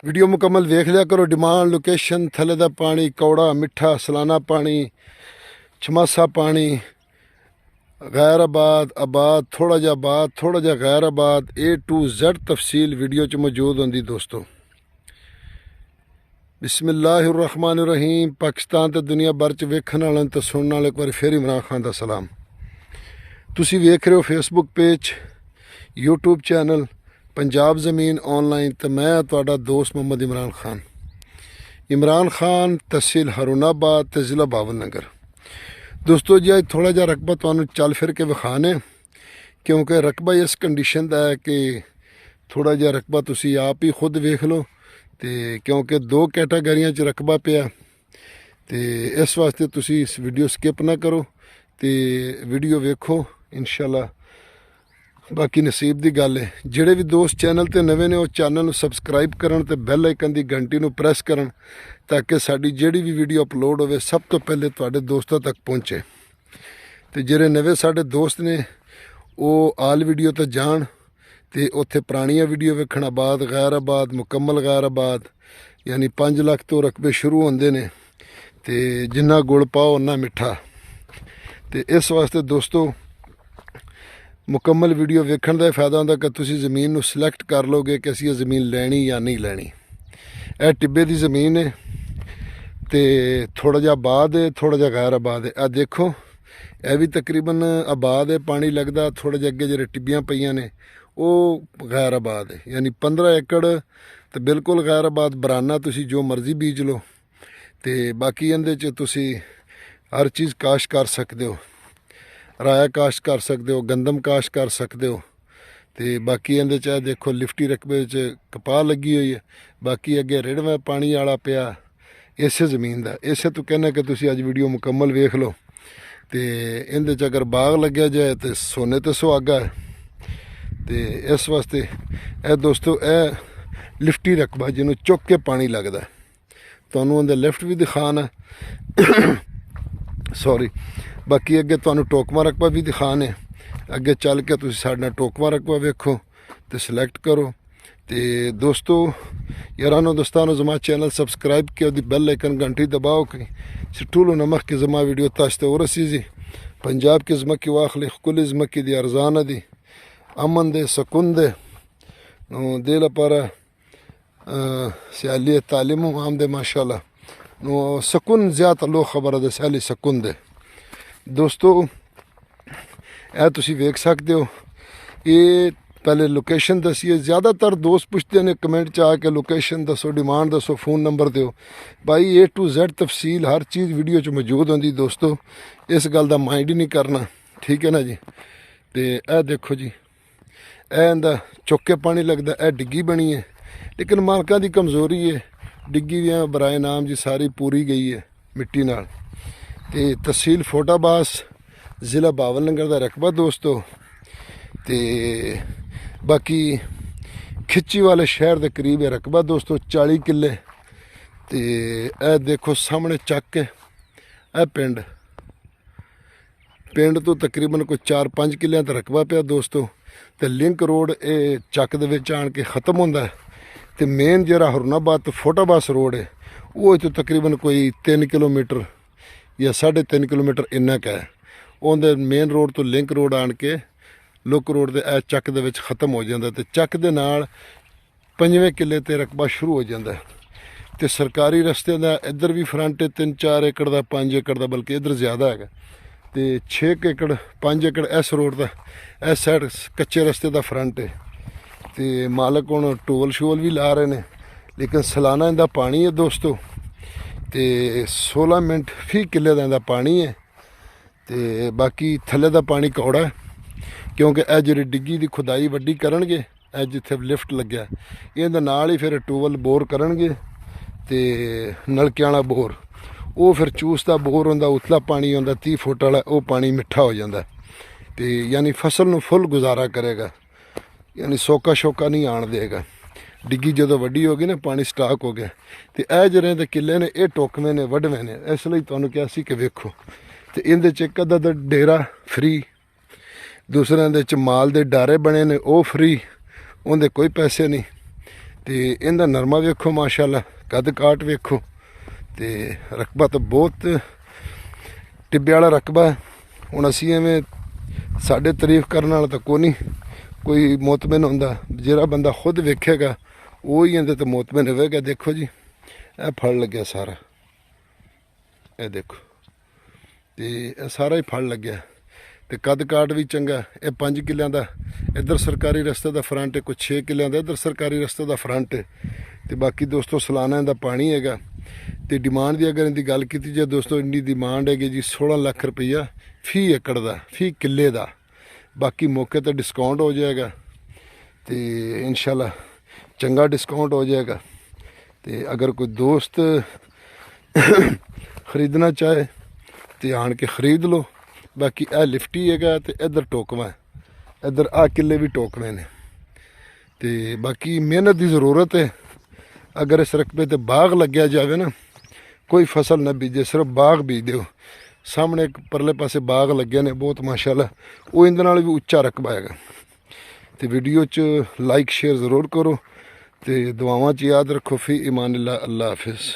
Video मुकम्मल वेख लिया करो। डिमांड लोकेशन थले दा पानी कौड़ा मिठा सलाना पानी छमासा पानी गैर आबाद आबाद थोड़ा जा गैर आबाद A to Z तफसील वीडियो च मौजूद होंदी दोस्तों। बिस्मिल्लाहिर्रहमानिर्रहीम। पाकिस्तान ते दुनिया भर च वेखण वाले ते सुनने वाले एक बार फिर इमरान खान दा सलाम। तुसी वेख रहे हो Facebook page YouTube channel Punjab ज़मीन ऑनलाइन तो मैं तुहाडा दोस्त मोहम्मद इमरान खान तहसील हरुणाबाद ते ज़िला बावलनगर। दोस्तों जी अज थोड़ा जिहा रकबा तुहानू चल फिर के विखाने क्योंकि रकबा इस कंडीशन का है कि थोड़ा जिहा रकबा तुसी आप ही खुद वेख लो तो क्योंकि दो कैटागरियां च रकबा पिया तो इस वास्ते तुसी इस वीडियो स्किप ना करो तो वीडियो वेखो इंशाल्लाह। बाकी नसीब की गल है। जिहड़े भी दोस्त चैनल ते नवे ने वो चैनल सबसक्राइब करन ते बैल आइकन की घंटी नू प्रेस करन ताकि साडी जिहड़ी भी वीडियो अपलोड होवे सब तो पहले तुहाडे दोस्तों तक पहुँचे। तो जिहड़े नवे साडे दोस्त ने वो आल वीडियो ते जाण ते उत्थे पुरानियां वीडियो वेखण आबाद गैर आबाद मुकम्मल गैर आबाद यानी 5 लाख तो रकबे शुरू होंदे ने ते जिन्ना गुड़ पाओ उन्ना मिठा। तो इस वास्ते दोस्तों मुकम्मल वीडियो वेखण का फायदा होंदा कि तुसी ज़मीन नू सिलेक्ट कर लोगे कि असीं ज़मीन लैनी या नहीं लैनी। यह टिब्बे की ज़मीन है तो थोड़ा जिहा आबाद है थोड़ा जिहा गैर आबाद है। आ देखो यह भी तकरीबन आबाद है पानी लगता थोड़े जे अगे जिहड़े टिब्बियां पईयां ने वो गैर आबाद है यानी 15 एकड़ तो बिल्कुल गैर आबाद बराना तुसी जो मर्जी बीज लो तो बाकी इहदे च तुसी हर चीज़ काश कर सकते हो। राया काश्त कर सकते हो गंदम काश्त कर सकते हो तो बाकी इहदे च देखो लिफ्टी रकबे कपाह लगी हुई है। बाकी अगे रेड़वा पानी वाला पिया इस ज़मीन का इसे तो कहना कि तुसी अज वीडियो मुकम्मल वेख लो तो इहदे च अगर बाग लग्या जाए तो सोने तो सुहागा है। तो इस वास्ते दोस्तों यह लिफ्टी रकबा जिन्हों चुक के पानी लगता है तुहानूं उहदा लिफ्ट भी दिखाना सॉरी। बाकी अगे तुहानूं टोकमा रकबा भी दिखाने अगे चल के तुसीं साडे नाल टोकमा रकबा वेखो तो सिलेक्ट करो। तो दोस्तों यारानो दोस्तानो जमा चैनल सब्सक्राइब किया बेल आइकन घंटी दबाओ कि सिटूलो नमक की जमा वीडियो ताश्ते और रसीजी पंजाब की जमा की वाखली कुल जमा की दी अरजाना दी अमन दे सकून दे दिल पर सियाली तालीम आम दे माशाल्लाह नो सकून ज़्यादा लो खबर दे सियाली सकून दे। दोस्तों यह तुसी वेख सकते हो ये पहले लोकेशन दसीए। ज़्यादातर दोस्त पुछते हैं कमेंट च आके लोकेशन दसो डिमांड दसो फ़ोन नंबर दो भाई A to Z तफसील हर चीज़ वीडियो च मौजूद होंदी दोस्तों। इस गल का माइंड ही नहीं करना ठीक है ना जी। तो यह देखो जी यह इंदा चुक के पानी लगता यह डिग्गी बनी है लेकिन मालकां की कमज़ोरी है डिग्गी भी बराए नाम जी सारी पूरी गई है मिट्टी नाल। तो तहसील फोटाबास ज़िला बावलनगर का रकबा दोस्तों। तो बाकी खिच्ची वाले शहर के करीब है रकबा दोस्तों 40 किले। तो यह देखो सामने चक है यह पिंड तो तकरीबन कोई 4-5 किलियां का रकबा पिया दोस्तों। तो लिंक रोड ये चक दे विच आण के ख़त्म होंदा है तो मेन जिहड़ा हरुणाबाद तो फोटाबास रोड है वो इत्थों तकरीबन कोई 3 किलोमीटर या 3.5 किलोमीटर इन्ना का है। उहदे मेन रोड तो लिंक रोड आण के लुक रोड दे ए चक दे विच ख़त्म हो जाता तो चक दे नाल 5वें किले ते रकबा शुरू हो जाता है। तो सरकारी रस्ते का इधर भी फ्रंट है 3-4 एकड़ का 5 एकड़ का बल्कि इधर ज़्यादा है तो 6 एकड़ 5 एकड़ इस रोड का इस साइड कच्चे रस्ते का फ्रंट है। तो मालक हुण टोल शोल भी ला रहे हैं लेकिन सालाना इनका पानी है दोस्तों। तो 16 मिनट फी किले का इनका पानी है। तो बाकी थले का पानी कौड़ा है क्योंकि यह जी डिग्गी की खुदाई वड्डी करनगे यह जिथे लिफ्ट लग्या इहदे नाल ही फिर टूबल बोर करनगे तो नलकियां वाला बोर वो फिर चूसदा बोर होंदा उतला पानी आंदा 30 फुट वाला वो पानी मिठा हो जाता तो यानी फसल नूं फुल गुजारा करेगा यानी सोका शोका नहीं आण देगा। डिग्गी जो वड्डी हो गई ना पानी स्टाक हो गया तो यह जिहड़े दे किले ने ये टोकवे ने वढवे ने इसलिए तुहानूं कहा सी कि वेखो। तो इहदे च एक अद्धा डेरा फ्री दूसरे दे च माल दे डारे बने ने वो फ्री उहदे कोई पैसे नहीं ਤੇ ਇਹਦਾ ਨਰਮਾ ਵੇਖੋ ਮਾਸ਼ਾਅੱਲਾ, ਕੱਦ ਕਾਟ ਵੇਖੋ। ਤੇ ਰਕਬਾ ਤਾਂ ਬਹੁਤ ਟਿੱਬੇ ਵਾਲਾ ਰਕਬਾ ਹੈ। ਹੁਣ ਅਸੀਂ ਐਵੇਂ ਸਾਡੇ ਤਾਰੀਫ ਕਰਨ ਵਾਲਾ ਤਾਂ ਕੋਈ ਮੋਤਮਿਨ ਹੁੰਦਾ, ਜਿਹੜਾ ਬੰਦਾ ਖੁਦ ਵੇਖੇਗਾ ਉਹ ਹੀ ਇਹਦੇ ਤੇ ਮੋਤਮਿਨ ਹੋਵੇਗਾ। ਦੇਖੋ ਜੀ ਇਹ ਫਲ ਲੱਗਿਆ ਸਾਰਾ, ਇਹ ਦੇਖੋ, ਤੇ ਇਹ ਸਾਰਾ ਹੀ ਫਲ ਲੱਗਿਆ। ਤੇ ਕੱਦ ਕਾਟ ਵੀ ਚੰਗਾ। ਇਹ 5 ਕਿੱਲਿਆਂ ਦਾ ਇੱਧਰ ਸਰਕਾਰੀ ਰਸਤੇ ਦਾ ਫਰੰਟ ਹੈ, ਕੁਛ 6 ਕਿੱਲਿਆਂ ਦਾ ਇੱਧਰ ਸਰਕਾਰੀ ਰਸਤੇ ਦਾ ਫਰੰਟ ਹੈ। ਤੇ ਬਾਕੀ ਦੋਸਤੋ ਸਾਲਾਨਾ ਇਹਦਾ ਪਾਣੀ ਹੈਗਾ। ਤੇ ਡਿਮਾਂਡ ਦੀ ਅਗਰ ਇਹਦੀ ਗੱਲ ਕੀਤੀ ਜਾਏ ਦੋਸਤੋ, ਇੰਨੀ ਡਿਮਾਂਡ ਹੈਗੀ ਜੀ 16 ਲੱਖ ਰੁਪਈਆ ਫੀ ਏਕੜ ਦਾ, ਫੀ ਕਿੱਲੇ ਦਾ। ਬਾਕੀ ਮੌਕੇ ਤੇ ਡਿਸਕਾਊਂਟ ਹੋ ਜਾਏਗਾ, ਤੇ ਇਨਸ਼ਾਅੱਲਾ ਚੰਗਾ ਡਿਸਕਾਊਂਟ ਹੋ ਜਾਏਗਾ। ਤੇ ਅਗਰ ਕੋਈ ਦੋਸਤ ਖਰੀਦਣਾ ਚਾਹੇ ਤੇ ਆਣ ਕੇ ਖਰੀਦ ਲਓ। ਬਾਕੀ ਇਹ ਲਿਫਟੀ ਹੈਗਾ ਤੇ ਇੱਧਰ ਟੋਕਵਾ, ਇੱਧਰ ਆ ਕਿੱਲੇ ਵੀ ਟੋਕਵੇਂ ਨੇ। ਤੇ ਬਾਕੀ ਮਿਹਨਤ ਦੀ ਜ਼ਰੂਰਤ ਹੈ। ਅਗਰ ਇਸ ਰਕਬੇ ਤੇ ਬਾਗ ਲੱਗਿਆ ਜਾਵੇ ਨਾ, ਕੋਈ ਫਸਲ ਨਾ ਬੀਜੇ, ਸਿਰਫ ਬਾਗ ਬੀਜ ਦਿਓ। ਸਾਹਮਣੇ ਇੱਕ ਪਰਲੇ ਪਾਸੇ ਬਾਗ ਲੱਗੇ ਨੇ ਬਹੁਤ ਮਾਸ਼ਾਅੱਲਾ, ਉਹ ਇਹਦੇ ਨਾਲ ਵੀ ਉੱਚਾ ਰਕਬਾ ਹੈਗਾ। ਤੇ ਵੀਡੀਓ 'ਚ ਲਾਈਕ ਸ਼ੇਅਰ ਜ਼ਰੂਰ ਕਰੋ ਤੇ ਦੁਆਵਾਂ 'ਚ ਯਾਦ ਰੱਖੋ। ਫੀ ਇਮਾਨ ਅੱਲਾ, ਅੱਲਾ ਹਾਫਿਜ਼।